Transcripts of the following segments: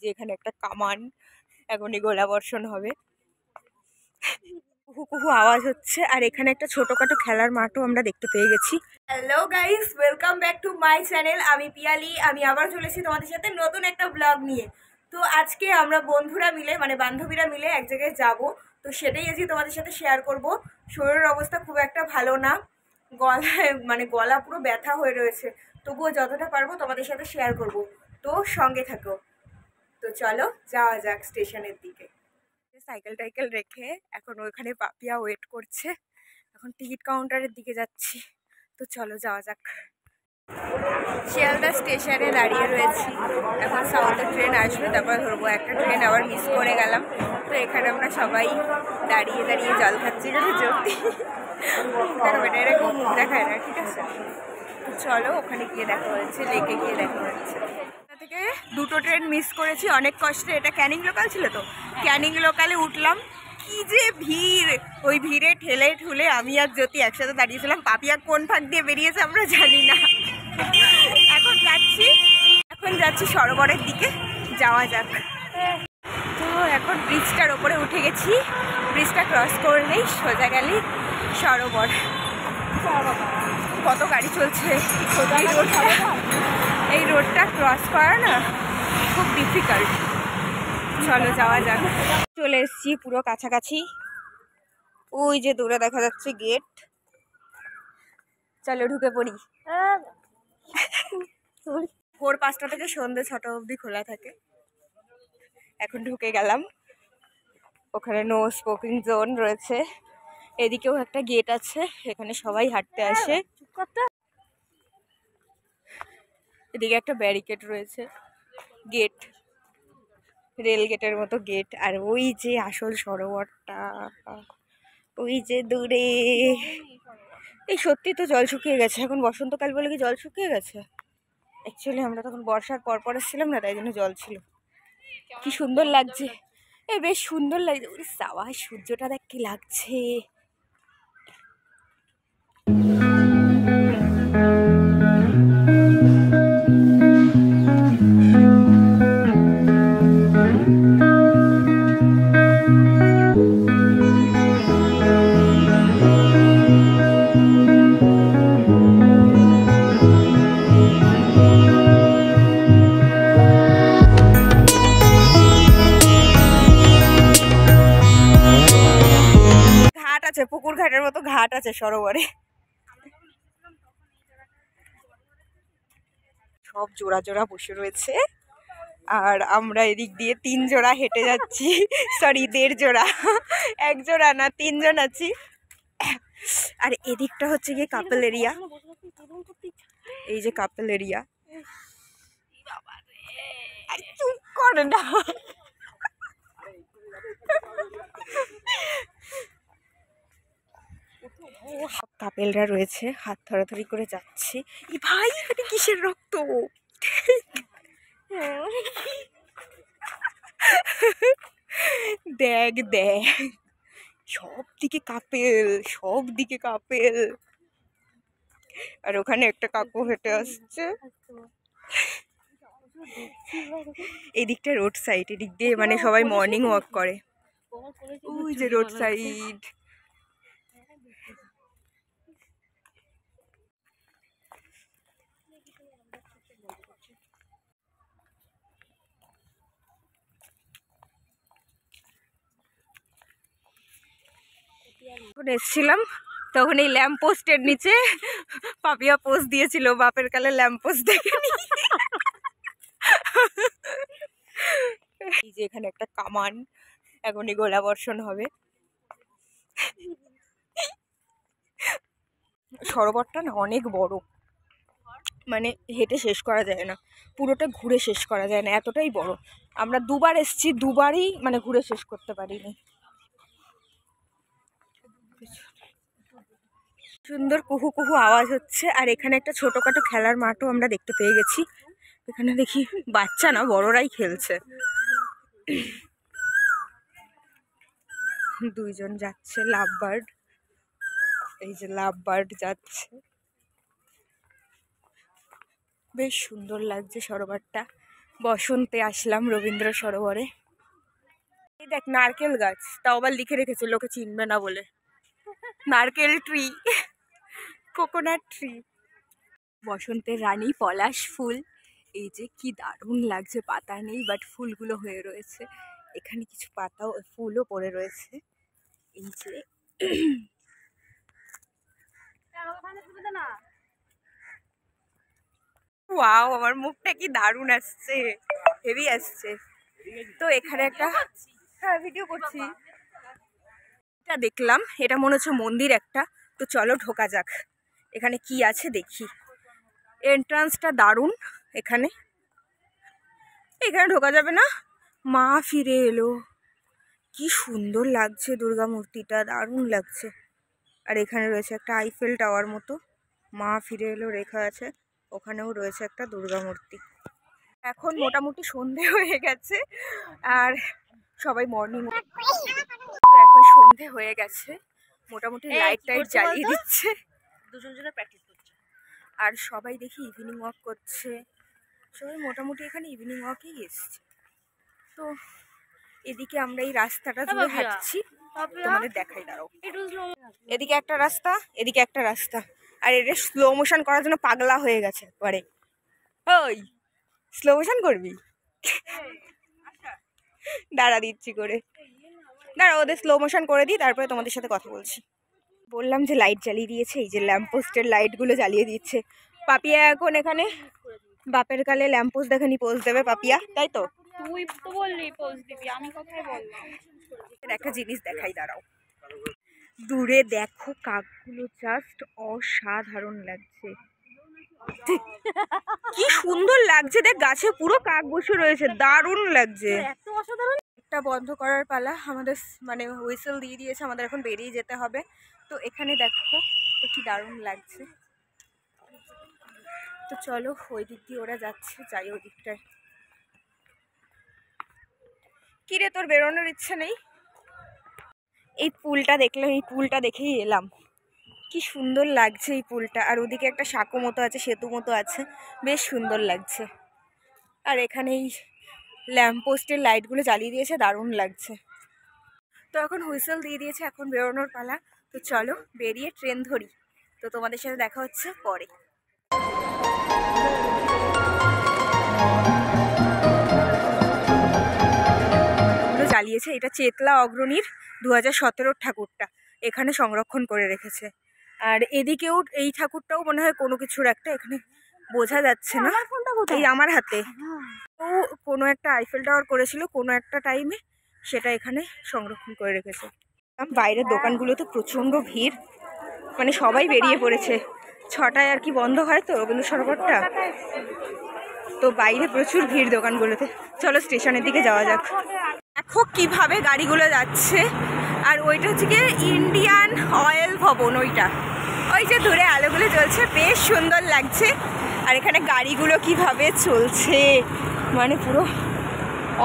যে এখানে একটা কামান, এখনই গোলা বর্ষণ হবে। কুহু কুহু আওয়াজ হচ্ছে, আর এখানে একটা ছোটখাটো খেলার মাঠও আমরা দেখতে পেয়ে গেছি। Hello guys, welcome back to my channel. আমি পিয়ালি, আমি আবার চলেছি তোমাদের সাথে নতুন একটা ব্লগ নিয়ে। তো আজকে আমরা বন্ধুরা মিলে মানে বান্ধবীরা মিলে এক জায়গায় যাব, তো সেটাই আজকে তোমাদের সাথে শেয়ার করব। শরীরের অবস্থা খুব একটা ভালো না, গলায় মানে গলা পুরো ব্যথা হয়ে রয়েছে, তবুও যতটা পারবো তোমাদের সাথে শেয়ার করব, তো সঙ্গে থাকো। তো চলো যাওয়া যাক স্টেশনের দিকে। সাইকেল টাইকেল রেখে এখন ওইখানে পাপিয়া ওয়েট করছে, এখন টিকিট কাউন্টারের দিকে যাচ্ছি। তো চলো যাওয়া যাক। শিয়ালদা স্টেশনে দাঁড়িয়ে রয়েছি, এখন সাউথের ট্রেন আসবে, তারপর ধরবো। একটা ট্রেন আবার মিস করে গেলাম, তো এখানে আমরা সবাই দাঁড়িয়ে দাঁড়িয়ে জল খাচ্ছি। জলদি দেখো বেটা, এরকম মুখ দেখায় না, ঠিক আছে? তো চলো ওখানে গিয়ে দেখা হচ্ছে, লেকে গিয়ে দেখা হচ্ছে। থেকে দুটো ট্রেন মিস করেছি অনেক কষ্টে। এটা ক্যানিং লোকাল ছিল, তো ক্যানিং লোকালে উঠলাম, কি যে ভিড়! ওই ভিড়ে ঠেলে ঠুলে আমি আর জ্যোতি একসাথে দাঁড়িয়েছিলাম। পাপিয়া কোন ফাঁক দিয়ে বেরিয়েছে আমরা জানি না। এখন যাচ্ছি সরোবরের দিকে, যাওয়া যাক। তো এখন ব্রিজটার ওপরে উঠে গেছি, ব্রিজটা ক্রস করলেই সোজা গেলেই সরোবর। কত গাড়ি চলছে এই রোডটা ক্রস করা না খুব ডিফিকাল্ট। চলো যাওয়া যাক। চলে এসছি পুরো কাছাকাছি, ওই যে দূরে দেখা যাচ্ছে গেট। চলো ঢুকে পড়ি। ভোর 5টা থেকে সন্ধ্যে 6টা অবধি খোলা থাকে। এখন ঢুকে গেলাম, ওখানে নো স্মোকিং জোন রয়েছে। এদিকেও একটা গেট আছে, এখানে সবাই হাঁটতে আসে। এদিকে একটা ব্যারিকেড রয়েছে, গেট, রেল গেটের মতো গেট। আর ওই যে আসল সরোবরটা ওই যে দূরে। এই সত্যি তো জল শুকিয়ে গেছে, এখন বসন্তকাল বলে কি জল শুকিয়ে গেছে? অ্যাকচুয়ালি আমরা তখন বর্ষার পর এসেছিলাম না, তাই জন্য জল ছিল। কি সুন্দর লাগছে, বেশ সুন্দর লাগছে। ওই সাওয়া সূর্যটা দেখ কি লাগছে। পুকুর ঘাটের মতো ঘাট আছে সরোবরে, সব জোড়া জোড়া বসে রয়েছে। আর আমরা এদিক দিয়ে 3 জোড়া হেঁটে যাচ্ছি, সরি 1.5 জোড়া, 1 জোড়া না 3 জন আছি। আর এদিকটা হচ্ছে গিয়ে কাপল এরিয়া, এই যে কাপল এরিয়া। চুপ করে না, কাপেলরা রয়েছে, হাত ধরাধরি করে যাচ্ছে। ই ভাই, এটা কিসের রক্ত? দেখ দেখ, সব দিকে কাপেল, সব দিকে কাপেল। আর ওখানে একটা কাকু হেঁটে আসছে। এই দিকটা রোড সাইড, এদিক দিয়ে মানে সবাই মর্নিং ওয়াক করে। ওই যে রোড সাইড। যখন এসছিলাম তখন এই ল্যাম্প পোস্টের নিচে পাপিয়া পোস্ট দিয়েছিল, বাপের কালে ল্যাম্প পোস্ট দেখেনি। এই যে এখানে একটা কামান, এখনই গোলা বর্ষণ হবে। সরোবরটা না অনেক বড়, মানে হেঁটে শেষ করা যায় না, পুরোটা ঘুরে শেষ করা যায় না, এতটাই বড়। আমরা 2বার এসেছি, 2বারই মানে ঘুরে শেষ করতে পারিনি। সুন্দর কুহু কুহু আওয়াজ হচ্ছে, আর এখানে একটা ছোটখাটো খেলার মাঠও আমরা দেখতে পেয়ে গেছি। এখানে দেখি বাচ্চা না বড়রাই খেলছে। 2 জন যাচ্ছে, লাভ বার্ড, এই যে লাভ বার্ড যাচ্ছে। বেশ সুন্দর লাগছে সরোবরটা, বসন্তে আসলাম রবীন্দ্র সরোবরে। এই দেখ নারকেল গাছ, তাও আবার লিখে রেখেছে লোকে চিনবে না বলে, নারকেল ট্রি, কোকোনাট ট্রি। বসন্তের রানী পলাশ ফুল, এই যে কি দারুণ লাগছে, পাতা নেই বাট ফুলগুলো হয়ে রয়েছে, এখানে কিছু পাতাও ফুলও পড়ে রয়েছে। এই যে ওয়াও, আমার মুখটা কি দারুণ আসছে, হেভি আসছে। তো এখানে একটা, হ্যাঁ ভিডিও করছি, এটা দেখলাম, এটা মনে হচ্ছে মন্দির একটা। তো চলো ঢোকা যাক, এখানে কি আছে দেখি। এন্ট্রান্সটা দারুণ, এখানে এখানে ঢোকা যাবে না। মা ফিরে এলো, কি সুন্দর লাগছে দুর্গা মূর্তিটা, দারুণ লাগছে। আর এখানে রয়েছে একটা আইফেল টাওয়ার মতো, মা ফিরে এলো লেখা আছে, ওখানেও রয়েছে একটা দুর্গা মূর্তি। এখন মোটামুটি সন্ধে হয়ে গেছে, আর সবাই মর্নিং, এখন সন্ধে হয়ে গেছে, মোটামুটি লাইট টাইট জ্বালিয়ে দিচ্ছে, দুজনে প্র্যাকটিস করছে। আর সবাই দেখি ইভিনিং ওয়াক করছে, সবাই মোটামুটি এখানে ইভিনিং ওয়াকেই এসছে। তো এদিকে আমরা এই রাস্তাটা ধরে হাঁটছি, তোমাদের দেখাই, দাঁড়াও। এদিকে একটা রাস্তা, এদিকে একটা রাস্তা, আর এটা স্লো মোশন করার জন্য পাগলা হয়ে গেছে পরে। ওই স্লো মোশন করবি, দাঁড়া দিচ্ছি করে, দাঁড়া ওদের স্লো মোশন করে দিই, তারপরে তোমাদের সাথে কথা বলছি। বললাম যে লাইট জ্বালিয়ে দিয়েছে, এই যে ল্যাম্পপোস্টের লাইটগুলো জ্বালিয়ে দিচ্ছে। পাপিয়া এখন এখানে বাপের কালে ল্যাম্পপোস্ট দেখেনি পোজ দেবে পাপিয়া, তাই তো? তুই তো বললি পোজ দিবি, আমি কোথায় বললাম? একটা জিনিস দেখাই, দাঁড়াও। দূরে দেখো কাকগুলো, জাস্ট অসাধারণ লাগছে, কি সুন্দর লাগছে, দেখ গাছে পুরো কাক বসে রয়েছে, দারুণ লাগছে। একটা বন্ধ করার পালা, আমাদের মানে হুইসেল দিয়ে দিয়েছে, আমাদের এখন বেরিয়ে যেতে হবে। তো এখানে দেখো তো কি দারুণ লাগছে। তো চলো ওই দিক দিয়ে ওরা যাচ্ছে, যাই ওই দিকটায়। কিরে তোর বেরোনোর ইচ্ছে নেই? এই পুলটা দেখলাম, এই পুলটা দেখেই এলাম, কি সুন্দর লাগছে এই পুলটা। আর ওদিকে একটা সাঁকো মতো আছে, সেতু মতো আছে, বেশ সুন্দর লাগছে। আর এখানে এই ল্যাম্পপোস্টের লাইটগুলো জ্বালিয়ে দিয়েছে, দারুণ লাগছে। তো এখন হুইসেল দিয়ে দিয়েছে, এখন বেরোনোর পালা। তো চলো বেরিয়ে ট্রেন ধরি, তো তোমাদের সাথে দেখা হচ্ছে পরে। জ্বালিয়েছে, এটা চেতলা অগ্রণীর 2017 ঠাকুরটা এখানে সংরক্ষণ করে রেখেছে। আর এদিকেও এই ঠাকুরটাও মনে হয় কোনো কিছুর একটা, এখানে বোঝা যাচ্ছে না, এই আমার হাতে। তো কোনো একটা আইফেল টাওয়ার করেছিল কোনো একটা টাইমে, সেটা এখানে সংরক্ষণ করে রেখেছে। বাইরের দোকানগুলোতে প্রচণ্ড ভিড়, মানে সবাই বেরিয়ে পড়েছে, 6টায় আর কি বন্ধ হয় তো রবীন্দ্র সরোবরটা, তো বাইরে প্রচুর ভিড় দোকানগুলোতে। চলো স্টেশনের দিকে যাওয়া যাক। দেখো কিভাবে গাড়িগুলো যাচ্ছে, আর ওইটা হচ্ছে গিয়ে ইন্ডিয়ান অয়েল ভবন, ওইটা ওই যে দূরে আলোগুলো জ্বলছে, বেশ সুন্দর লাগছে। আর এখানে গাড়িগুলো কিভাবে চলছে, মানে পুরো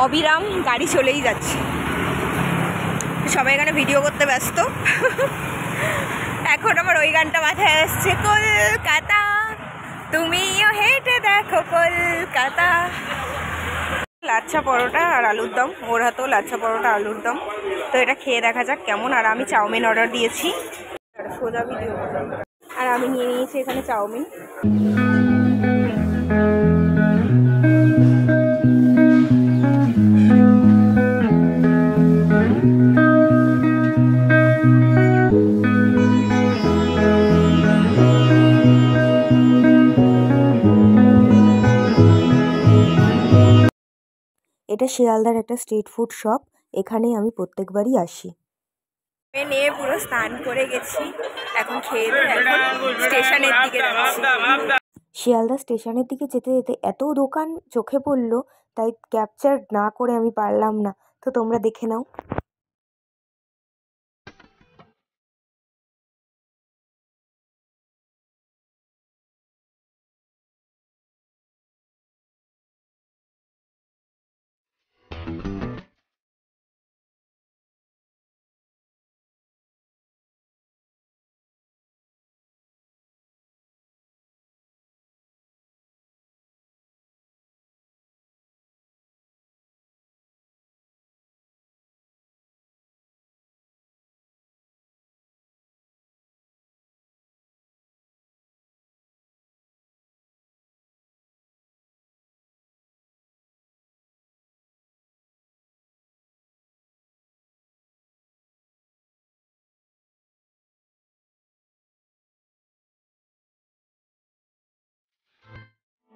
অবিরাম গাড়ি চলেই যাচ্ছে, সবাই এখানে ভিডিও করতে ব্যস্ত। এখন আমার ওই গানটা মাথায় আসছে, কলকাতা তুমিও হেঁটে দেখো কলকাতা। লাচ্ছা পরোটা আর আলুর দম, ওর হাতেও লাচ্ছা পরোটা আলুর দম। তো এটা খেয়ে দেখা যাক কেমন। আর আমি চাউমিন অর্ডার দিয়েছি, সোজা ভিডিও, আর আমি নিয়ে নিয়েছি এখানে চাউমিন। এটা শিয়ালদার একটা স্ট্রিট ফুড শপ, এখানেই আমি প্রত্যেকবারই আসি। নিয়ে পুরো স্নান করে গেছি, এখন খেয়ে এখন স্টেশনের দিকে যাচ্ছি। শিয়ালদা স্টেশনের দিকে যেতে যেতে এত দোকান চোখে পড়লো, তাই ক্যাপচার না করে আমি পারলাম না, তো তোমরা দেখে নাও।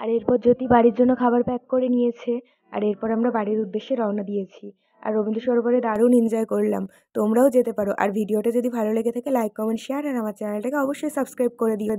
আর এরপর জ্যোতি বাড়ির জন্য খাবার প্যাক করে নিয়েছে। আর এরপর আমরা বাড়ির উদ্দেশ্যে রওনা দিয়েছি। আর রবীন্দ্র সরোবরে দারুণ এনজয় করলাম। তোমরাও যেতে পারো। আর ভিডিওটা যদি ভালো লেগে থাকে লাইক কমেন্ট শেয়ার আর আমার চ্যানেলটাকে অবশ্যই সাবস্ক্রাইব করে দিও।